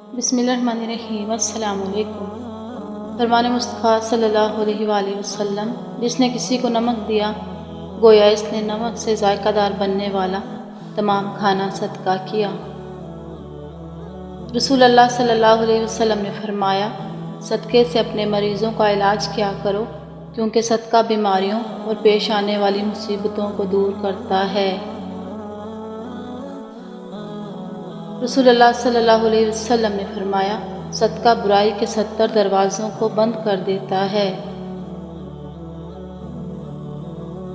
बिस्मिल्लाहिर्रहमानिर्रहीम। अस्सलाम वालेकुम। फरमान मुस्तफ़ा सल्लल्लाहु अलैहि वआलिहि वसल्लम, जिसने किसी को नमक दिया गोया इसने नमक से जायकादार बनने वाला तमाम खाना सदका किया। रसूलुल्लाह सल्लल्लाहु अलैहि वसल्लम ने फरमाया, सदक़े से अपने मरीज़ों का इलाज किया करो, क्योंकि सदका बीमारियों और पेश आने वाली मुसीबतों को दूर करता है। रसूलुल्लाह सल्लल्लाहु अलैहि वसल्लम ने फरमाया, सदका बुराई के 70 दरवाज़ों को बंद कर देता है।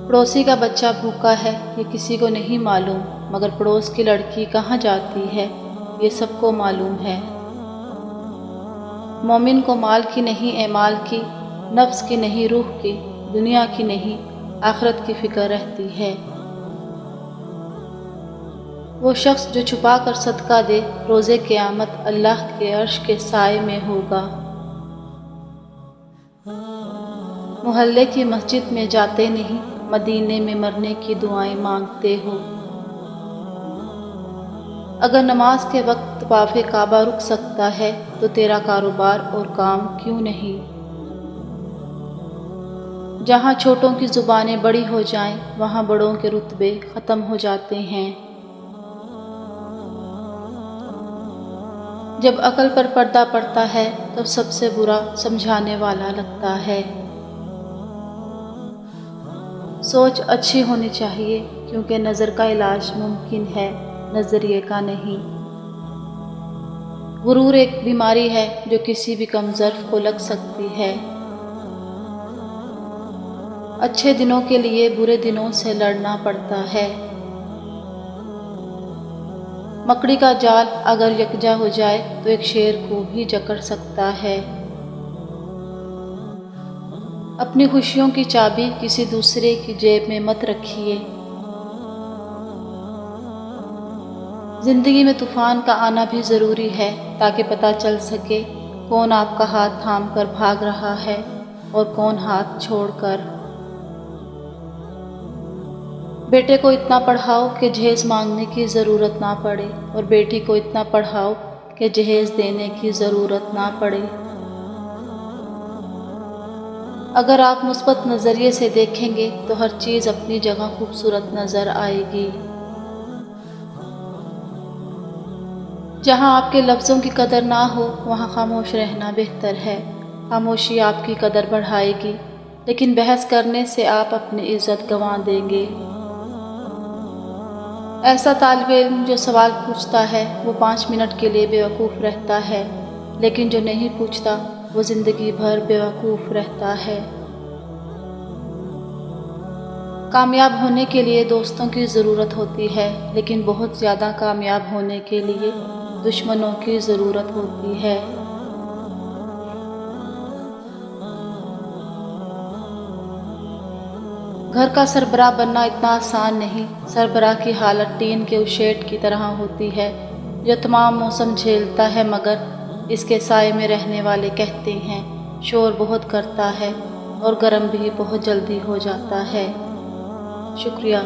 पड़ोसी का बच्चा भूखा है ये किसी को नहीं मालूम, मगर पड़ोस की लड़की कहाँ जाती है ये सबको मालूम है। मोमिन को माल की नहीं एमाल की, नफ्स की नहीं रूह की, दुनिया की नहीं आखिरत की फ़िक्र रहती है। वो शख्स जो छुपा कर सदका दे रोज़े क़यामत अल्लाह के अर्श के साए में होगा। मोहल्ले की मस्जिद में जाते नहीं, मदीने में मरने की दुआएं मांगते हो। अगर नमाज के वक्त तवाफ़े काबा रुक सकता है तो तेरा कारोबार और काम क्यों नहीं। जहाँ छोटों की ज़ुबानें बड़ी हो जाएं, वहाँ बड़ों के रुतबे ख़त्म हो जाते हैं। जब अकल पर पर्दा पड़ता है तब सबसे बुरा समझाने वाला लगता है। सोच अच्छी होनी चाहिए, क्योंकि नज़र का इलाज मुमकिन है, नज़रिए का नहीं। गुरूर एक बीमारी है जो किसी भी कमज़र्फ को लग सकती है। अच्छे दिनों के लिए बुरे दिनों से लड़ना पड़ता है। मकड़ी का जाल अगर यकजा हो जाए तो एक शेर को भी जकड़ सकता है। अपनी खुशियों की चाबी किसी दूसरे की जेब में मत रखिए। ज़िंदगी में तूफ़ान का आना भी ज़रूरी है, ताकि पता चल सके कौन आपका हाथ थाम कर भाग रहा है और कौन हाथ छोड़कर। बेटे को इतना पढ़ाओ कि जहेज़ मांगने की ज़रूरत ना पड़े, और बेटी को इतना पढ़ाओ कि जहेज़ देने की ज़रूरत ना पड़े। अगर आप मुस्बत नज़रिए से देखेंगे तो हर चीज़ अपनी जगह खूबसूरत नज़र आएगी। जहाँ आपके लफ्ज़ों की कदर ना हो वहाँ खामोश रहना बेहतर है। खामोशी आपकी कदर बढ़ाएगी, लेकिन बहस करने से आप अपनी इज़्ज़त गंवा देंगे। ऐसा तालिब इल्म जो सवाल पूछता है वो 5 मिनट के लिए बेवकूफ़ रहता है, लेकिन जो नहीं पूछता वो ज़िंदगी भर बेवकूफ़ रहता है। कामयाब होने के लिए दोस्तों की ज़रूरत होती है, लेकिन बहुत ज़्यादा कामयाब होने के लिए दुश्मनों की ज़रूरत होती है। घर का सरबराह बनना इतना आसान नहीं। सरबराह की हालत टीन के उस शेड की तरह होती है जो तमाम मौसम झेलता है, मगर इसके साए में रहने वाले कहते हैं शोर बहुत करता है और गर्म भी बहुत जल्दी हो जाता है। शुक्रिया।